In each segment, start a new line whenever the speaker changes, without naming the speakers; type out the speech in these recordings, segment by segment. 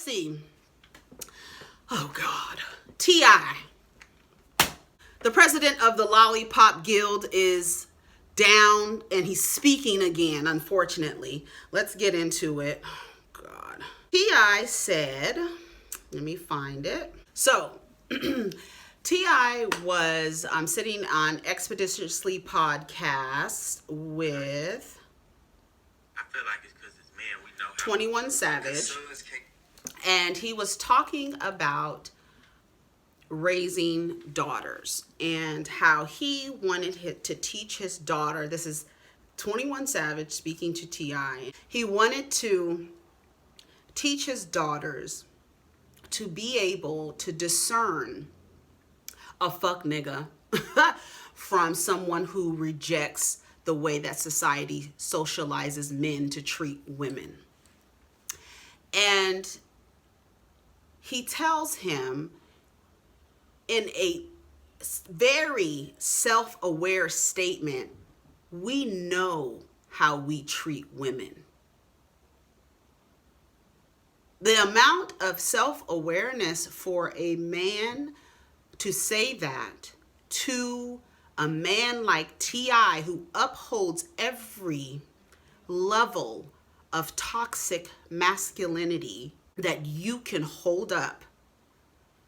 see. Oh, God. T.I. The president of the Lollipop Guild is down and he's speaking again, unfortunately. Let's get into it. Oh, God. T.I. said, let me find it. So, T.I. was sitting on Expeditiously podcast with
I feel like it's because it's men. We know how
21 Savage. And he was talking about raising daughters and how he wanted to teach his daughter. This is 21 Savage speaking to T.I. He wanted to teach his daughters to be able to discern a fuck nigga from someone who rejects the way that society socializes men to treat women. And he tells him in a very self-aware statement, we know how we treat women. The amount of self-awareness for a man to say that to a man like T.I., who upholds every level of toxic masculinity that you can hold up,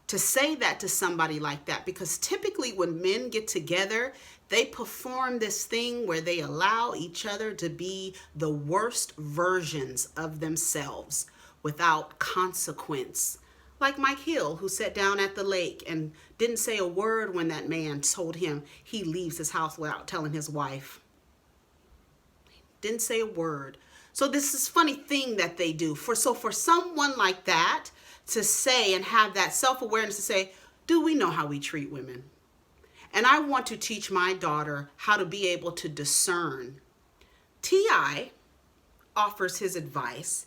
to say that to somebody like that, because typically when men get together, they perform this thing where they allow each other to be the worst versions of themselves without consequence. Like Mike Hill, who sat down at the lake and didn't say a word when that man told him he leaves his house without telling his wife. Didn't say a word. So this is funny thing that they do. For someone like that to say and have that self-awareness to say, do we know how we treat women? And I want to teach my daughter how to be able to discern. T.I. offers his advice,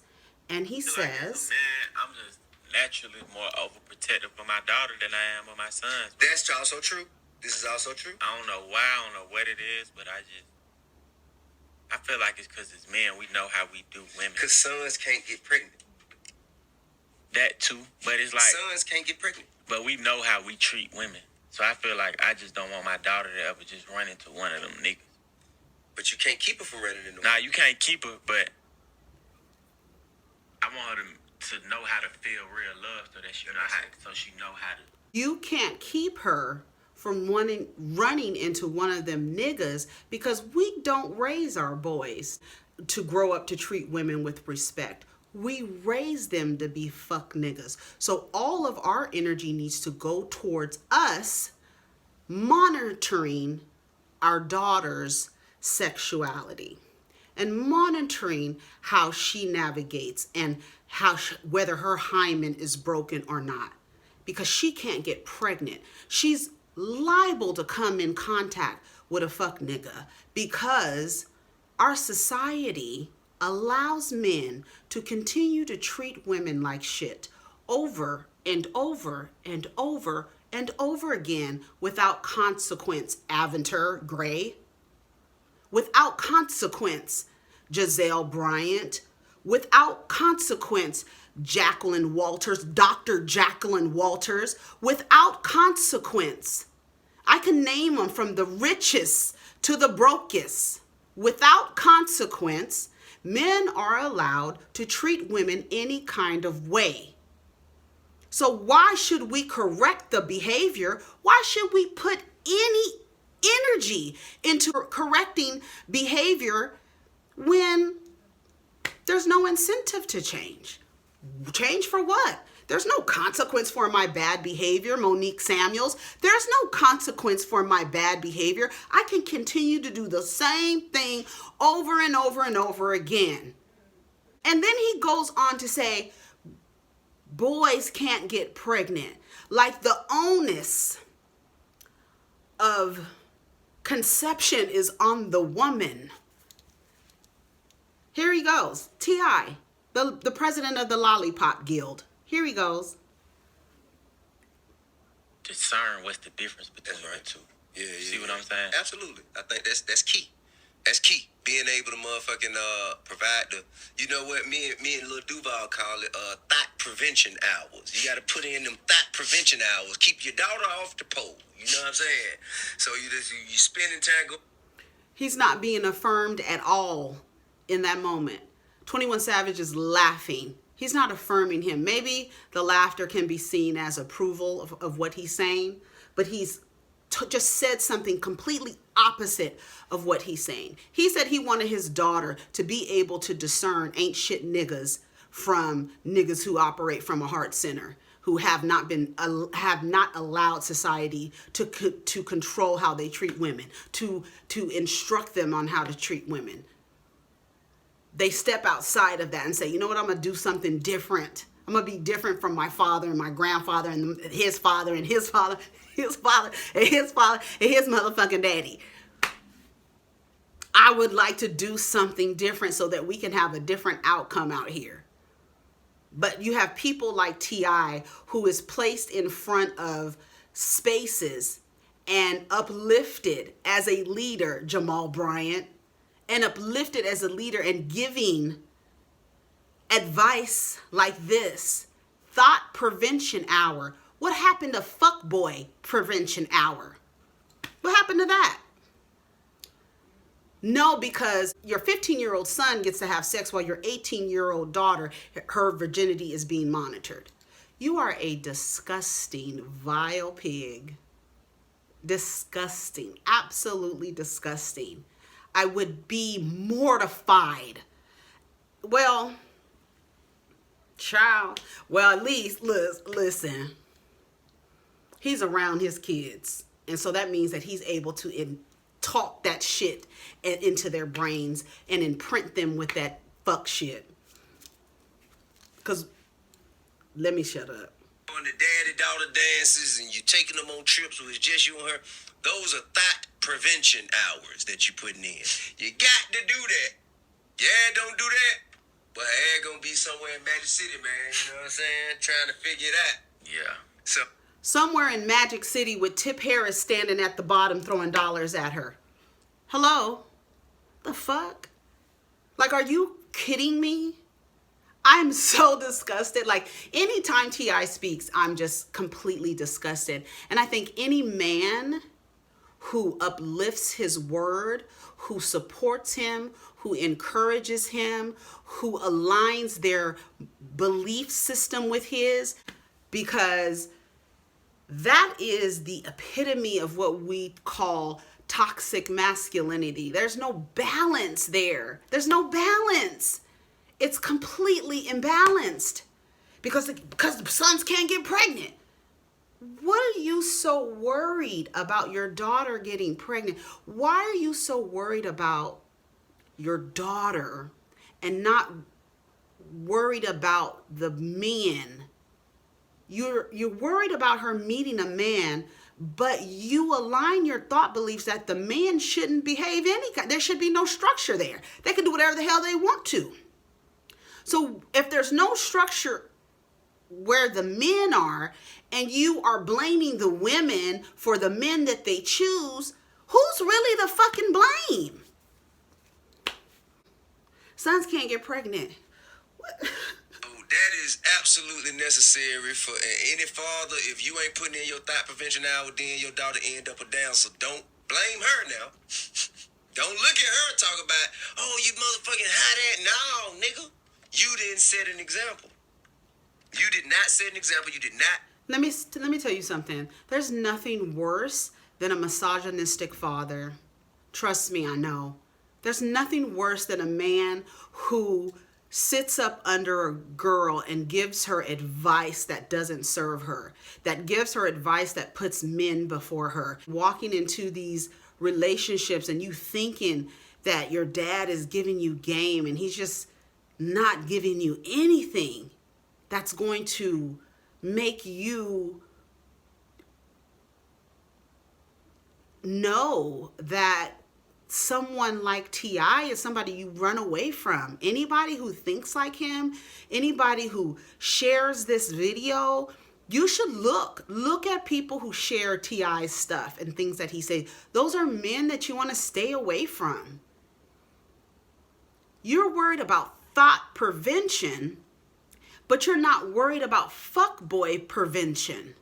and he says,
like, as a man, I'm just naturally more overprotective of my daughter than I am of my sons.
That's also true. This is also true.
I don't know why, I don't know what it is, but I feel like it's because it's men. We know how we do women.
Because sons can't get pregnant.
That too, but it's like
sons can't get pregnant.
But we know how we treat women. So I feel like I just don't want my daughter to ever just run into one of them niggas.
But you can't keep her from running into one.
Nah, you can't keep her, but I want her to know how to feel real love so that she know how to.
You can't keep her from running into one of them niggas, because we don't raise our boys to grow up to treat women with respect. We raise them to be fuck niggas. So all of our energy needs to go towards us monitoring our daughter's sexuality and monitoring how she navigates and whether her hymen is broken or not, because she can't get pregnant. She's liable to come in contact with a fuck nigga because our society allows men to continue to treat women like shit over and over and over and over again without consequence. Aventer Gray. Without consequence, Giselle Bryant. Without consequence, Jacqueline Walters, Dr. Jacqueline Walters. Without consequence. I can name them from the richest to the brokest. Without consequence, men are allowed to treat women any kind of way. So why should we correct the behavior? Why should we put any energy into correcting behavior when there's no incentive to change? Change for what? There's no consequence for my bad behavior, Monique Samuels. There's no consequence for my bad behavior. I can continue to do the same thing over and over and over again. And then he goes on to say, boys can't get pregnant. Like the onus of conception is on the woman. Here he goes. T.I., the president of the Lollipop Guild. Here he goes.
Discern what's the difference between the two.
Yeah.
See what I'm saying?
Absolutely. I think that's key. That's key. Being able to motherfucking provide the, you know what, me and Lil Duval call it thought prevention hours. You got to put in them thought prevention hours. Keep your daughter off the pole. You know what I'm saying? So you spending time go.
He's not being affirmed at all in that moment. 21 Savage is laughing. He's not affirming him. Maybe the laughter can be seen as approval of what he's saying, but he's just said something completely opposite of what he's saying. He said he wanted his daughter to be able to discern ain't shit niggas from niggas who operate from a heart center, who have not allowed society to control how they treat women, to instruct them on how to treat women. They step outside of that and say, you know what, I'm going to do something different. I'm going to be different from my father and my grandfather and his father and his father, his father and his father and his motherfucking daddy. I would like to do something different so that we can have a different outcome out here. But you have people like T.I. who is placed in front of spaces and uplifted as a leader, Jamal Bryant, and uplifted as a leader and giving advice like this. Thought prevention hour. What happened to fuckboy prevention hour? What happened to that? No, because your 15-year-old son gets to have sex while your 18-year-old daughter, her virginity is being monitored. You are a disgusting, vile pig. Disgusting. Absolutely disgusting. I would be mortified. Well, child. Well, at least, listen. He's around his kids. And so that means that he's able to talk that shit into their brains and imprint them with that fuck shit. Because, let me shut up.
On the daddy-daughter dances and you taking them on trips where it's just you and her. Those are thought prevention hours that you putting in. You got to do that. Yeah, don't do that. But I ain't gonna be somewhere in Magic City, man. You know what I'm saying? Trying to figure it out. Yeah. So
somewhere in Magic City with Tip Harris standing at the bottom throwing dollars at her. Hello? The fuck? Like, are you kidding me? I'm so disgusted. Like, anytime T.I. speaks, I'm just completely disgusted. And I think any man who uplifts his word, who supports him, who encourages him, who aligns their belief system with his, because that is the epitome of what we call toxic masculinity. There's no balance there. There's no balance. It's completely imbalanced because the sons can't get pregnant. What are you so worried about your daughter getting pregnant? Why are you so worried about your daughter and not worried about the men? You're worried about her meeting a man, but you align your thought beliefs that the man shouldn't behave any kind. There should be no structure there. They can do whatever the hell they want to. So if there's no structure where the men are, and you are blaming the women for the men that they choose, who's really the fucking blame? Sons can't get pregnant. What?
that is absolutely necessary for any father. If you ain't putting in your thought prevention hour, then your daughter end up or down. So don't blame her now. Don't look at her and talk about, oh, you motherfucking hot at. No, nigga. You didn't set an example. You did not set an example. You did not.
Let me tell you something. There's nothing worse than a misogynistic father. Trust me, I know. There's nothing worse than a man who sits up under a girl and gives her advice that doesn't serve her, that gives her advice that puts men before her. Walking into these relationships and you thinking that your dad is giving you game and he's just not giving you anything that's going to make you know that someone like T.I. is somebody you run away from. Anybody who thinks like him, anybody who shares this video, you should look at people who share T.I.'s stuff and things that he says. Those are men that you want to stay away from. You're worried about thought prevention, but you're not worried about fuckboy prevention.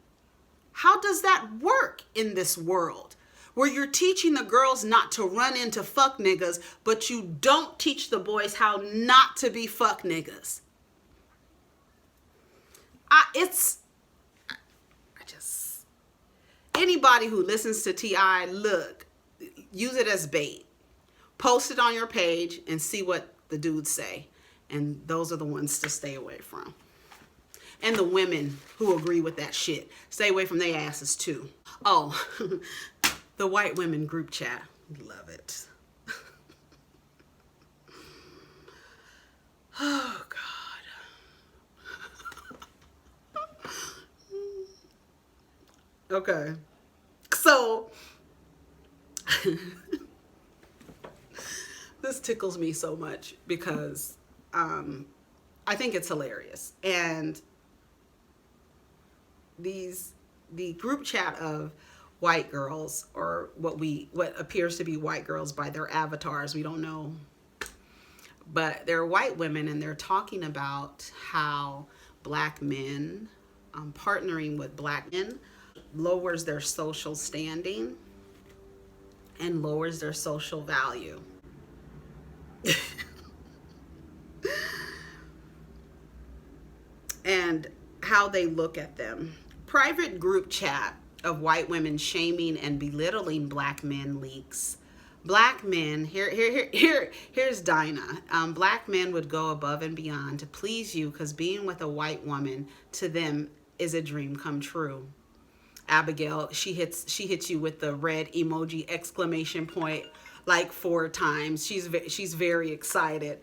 How does that work in this world where you're teaching the girls not to run into fuck niggas, but you don't teach the boys how not to be fuck niggas? Anybody who listens to TI, look, use it as bait. Post it on your page and see what the dudes say. And those are the ones to stay away from. And the women who agree with that shit, stay away from their asses too. Oh, the white women group chat. Love it. Oh, God. Okay. So, this tickles me so much because I think it's hilarious. And the group chat of white girls, or what appears to be white girls by their avatars, we don't know, but they're white women, and they're talking about how black men partnering with black men lowers their social standing and lowers their social value. And how they look at them. Private group chat of white women shaming and belittling black men leaks. Black men, here's Dinah. Black men would go above and beyond to please you because being with a white woman to them is a dream come true. Abigail, she hits you with the red emoji exclamation point like 4 times. She's very excited.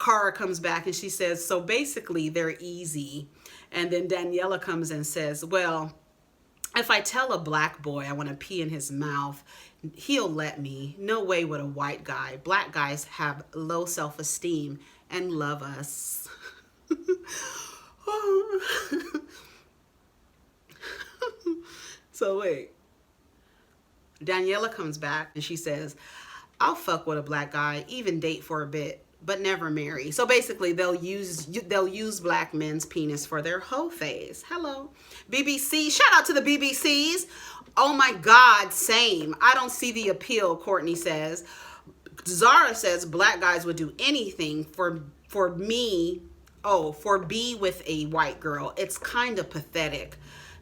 Cara comes back and she says, so basically they're easy. And then Daniela comes and says, well, if I tell a black boy I want to pee in his mouth, he'll let me. No way would a white guy. Black guys have low self-esteem and love us. So wait. Daniela comes back and she says, I'll fuck with a black guy, even date for a bit, but never marry. So basically they'll use black men's penis for their hoe phase. Hello. BBC, shout out to the BBCs. Oh my God, same. I don't see the appeal, Courtney says. Zara says black guys would do anything for me. Oh, for be with a white girl. It's kind of pathetic.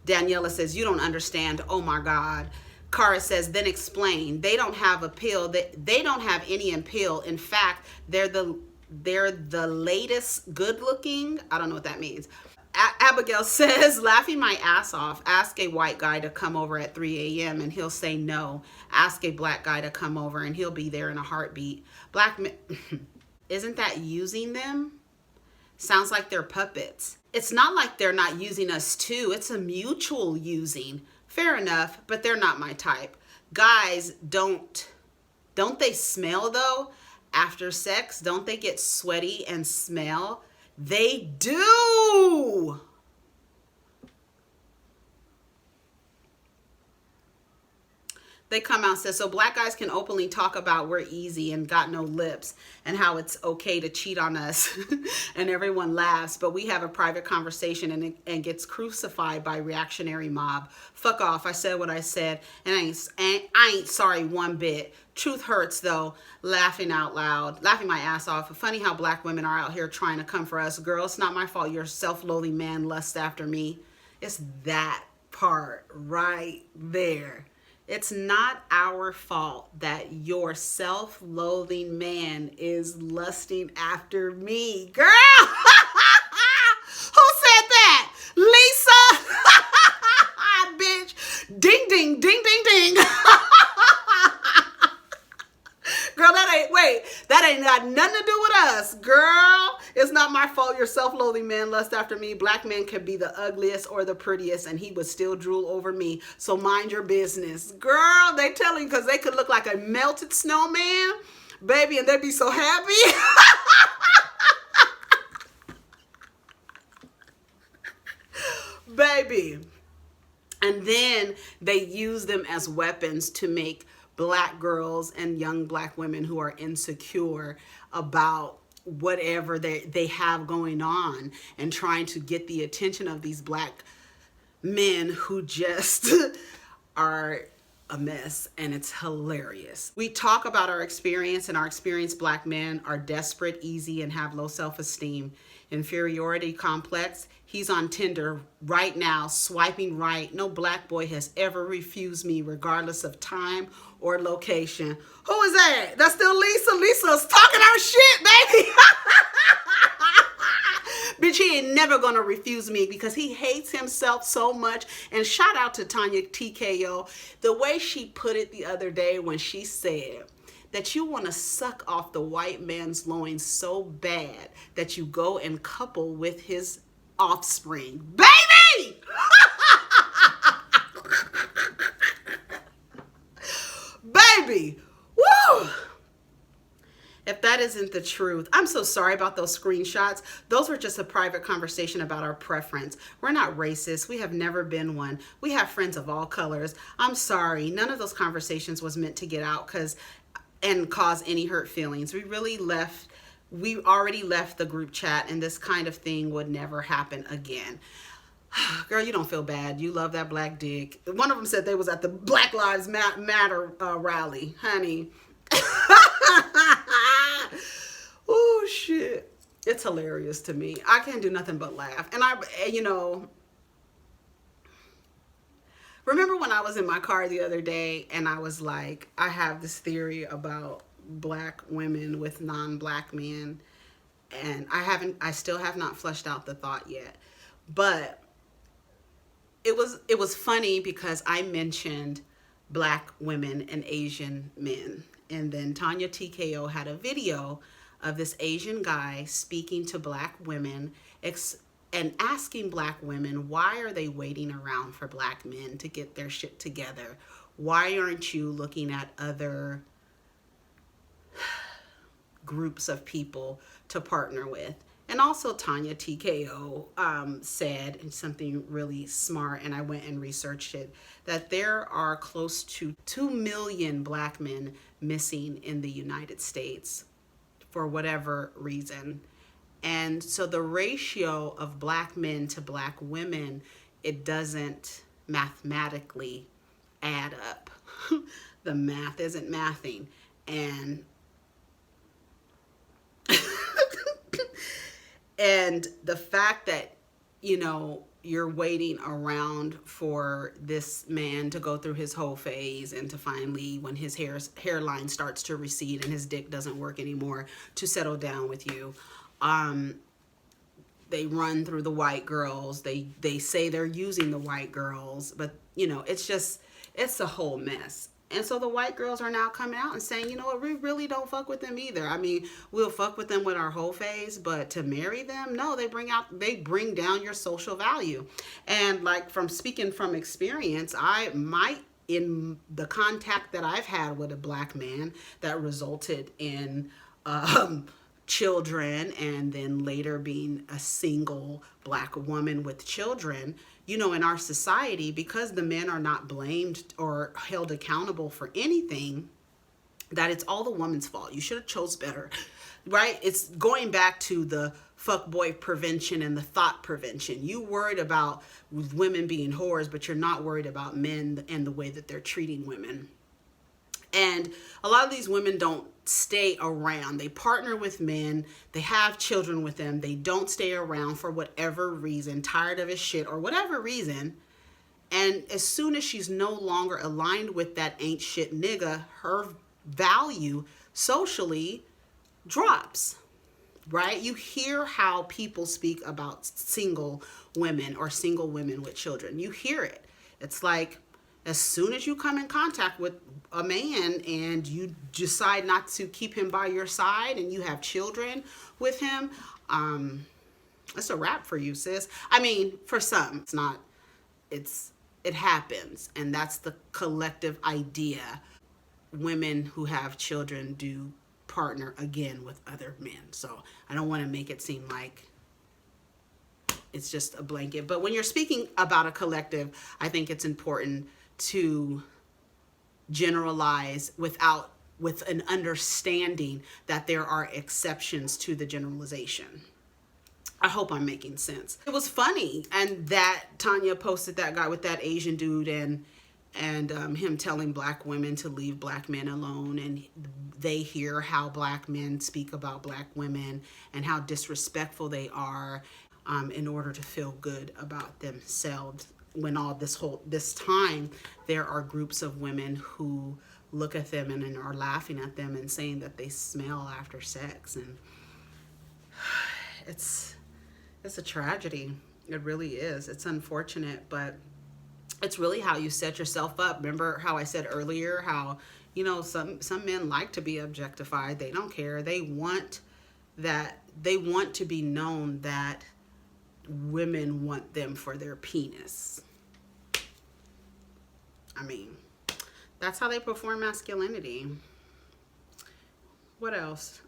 Daniela says, you don't understand. Oh my God. Cara says, then explain. They don't have appeal. They don't have any appeal. In fact, they're the latest good looking. I don't know what that means. Abigail says, laughing my ass off. Ask a white guy to come over at 3 a.m. and he'll say no. Ask a black guy to come over and he'll be there in a heartbeat. Black men, isn't that using them? Sounds like they're puppets. It's not like they're not using us too. It's a mutual using. Fair enough, but they're not my type. Guys, don't they smell though? After sex, don't they get sweaty and smell? They do. They come out and say, so black guys can openly talk about we're easy and got no lips and how it's okay to cheat on us and everyone laughs, but we have a private conversation and gets crucified by reactionary mob. Fuck off. I said what I said and I ain't sorry one bit. Truth hurts though. Laughing out loud, laughing my ass off. Funny how black women are out here trying to come for us. Girl, it's not my fault. Your self-loathing man lusts after me. It's that part right there. It's not our fault that your self-loathing man is lusting after me. Girl! Who said that? Lisa? Bitch. Ding, ding, ding, ding, ding. Girl, that ain't got nothing to do with us. Girl, it's not my fault your self-loathing man lust after me. Black men can be the ugliest or the prettiest and he would still drool over me. So mind your business. Girl, they telling because they could look like a melted snowman, baby, and they'd be so happy. Baby. And then they use them as weapons to make black girls and young black women who are insecure about whatever they have going on, and trying to get the attention of these black men who just are a mess, and it's hilarious. We talk about our experience, and our experienced black men are desperate, easy, and have low self-esteem. Inferiority complex. He's on Tinder right now, swiping right. No black boy has ever refused me, regardless of time or location. Who is that? That's still Lisa. Lisa's talking her shit, baby. Bitch, he ain't never gonna refuse me because he hates himself so much. And shout out to Tanya TKO. The way she put it the other day when she said that you want to suck off the white man's loins so bad that you go and couple with his offspring. Baby! Baby! Woo! If that isn't the truth, I'm so sorry about those screenshots. Those were just a private conversation about our preference. We're not racist. We have never been one. We have friends of all colors. I'm sorry. None of those conversations was meant to get out and cause any hurt feelings. We already left the group chat, and this kind of thing would never happen again. Girl, you don't feel bad. You love that black dick. One of them said they was at the Black Lives Matter rally. Honey. Oh, shit. It's hilarious to me. I can't do nothing but laugh. And remember when I was in my car the other day and I was like, I have this theory about black women with non-black men, and I still have not fleshed out the thought yet. But it was funny because I mentioned black women and Asian men. And then Tanya TKO had a video of this Asian guy speaking to black women and asking black women, why are they waiting around for black men to get their shit together? Why aren't you looking at other groups of people to partner with? And also Tanya TKO said something really smart, and I went and researched it, that there are close to 2 million black men missing in the United States for whatever reason. And so the ratio of black men to black women, it doesn't mathematically add up. The math isn't mathing. And and the fact that, you're waiting around for this man to go through his whole phase and to finally, when his hairline starts to recede and his dick doesn't work anymore, to settle down with you. They run through the white girls. They say they're using the white girls, but it's a whole mess. And so the white girls are now coming out and saying, you know what, we really don't fuck with them either. I mean, we'll fuck with them with our whole phase, but to marry them, no, they bring down your social value. And like, from speaking from experience, in the contact that I've had with a black man that resulted in children, and then later being a single black woman with children, in our society, because the men are not blamed or held accountable for anything, that it's all the woman's fault. You should have chose better, right? It's going back to the fuckboy prevention and the thought prevention. You worried about women being whores, but you're not worried about men and the way that they're treating women. And a lot of these women don't stay around. They partner with men. They have children with them. They don't stay around for whatever reason, tired of his shit or whatever reason. And as soon as she's no longer aligned with that ain't shit nigga, her value socially drops, right? You hear how people speak about single women or single women with children. You hear it. It's like, as soon as you come in contact with a man and you decide not to keep him by your side and you have children with him, it's a wrap for you, sis. I mean, for some, it's not. It happens, and that's the collective idea. Women who have children do partner again with other men. So I don't want to make it seem like it's just a blanket. But when you're speaking about a collective, I think it's important to generalize with an understanding that there are exceptions to the generalization. I hope I'm making sense. It was funny, and that Tanya posted that guy with that Asian dude and him telling black women to leave black men alone, and they hear how black men speak about black women and how disrespectful they are in order to feel good about themselves, when all this time there are groups of women who look at them and are laughing at them and saying that they smell after sex. And it's a tragedy. It really is. It's unfortunate, but it's really how you set yourself up. Remember how I said earlier how, you know, some men like to be objectified. They don't care. They want to be known that women want them for their penis. I mean, that's how they perform masculinity. What else?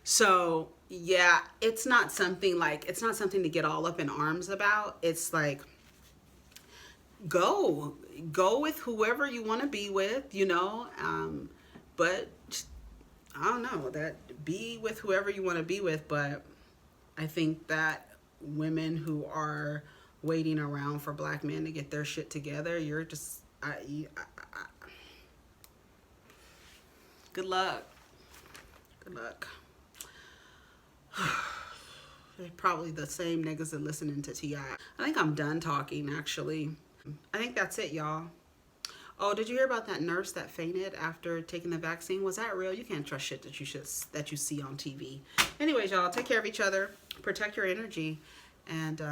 So yeah, it's not something to get all up in arms about. It's like, go with whoever you want to be with, you know, but I don't know, that be with whoever you want to be with. But I think that women who are waiting around for black men to get their shit together, you're just good luck. They're probably the same niggas that listening to T.I. I think I'm done talking, actually. I think that's it, y'all. Oh, did you hear about that nurse that fainted after taking the vaccine? Was that real? You can't trust shit that you see on TV. Anyways, y'all, take care of each other. Protect your energy. And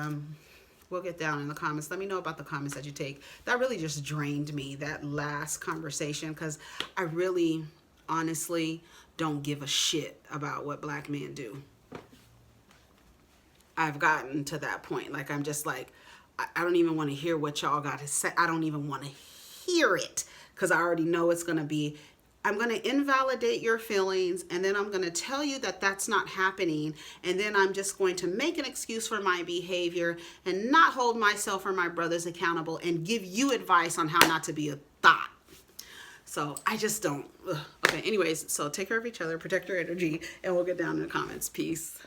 we'll get down in the comments. Let me know about the comments that you take. That really just drained me, that last conversation, because I really, honestly, don't give a shit about what black men do. I've gotten to that point. Like, I'm just like, I don't even want to hear what y'all got to say. I don't even want to hear it, because I already know it's going to be, I'm going to invalidate your feelings, and then I'm going to tell you that that's not happening, and then I'm just going to make an excuse for my behavior and not hold myself or my brothers accountable and give you advice on how not to be a thot. So I just don't. Okay, anyways, so take care of each other, protect your energy, and we'll get down in the comments. Peace.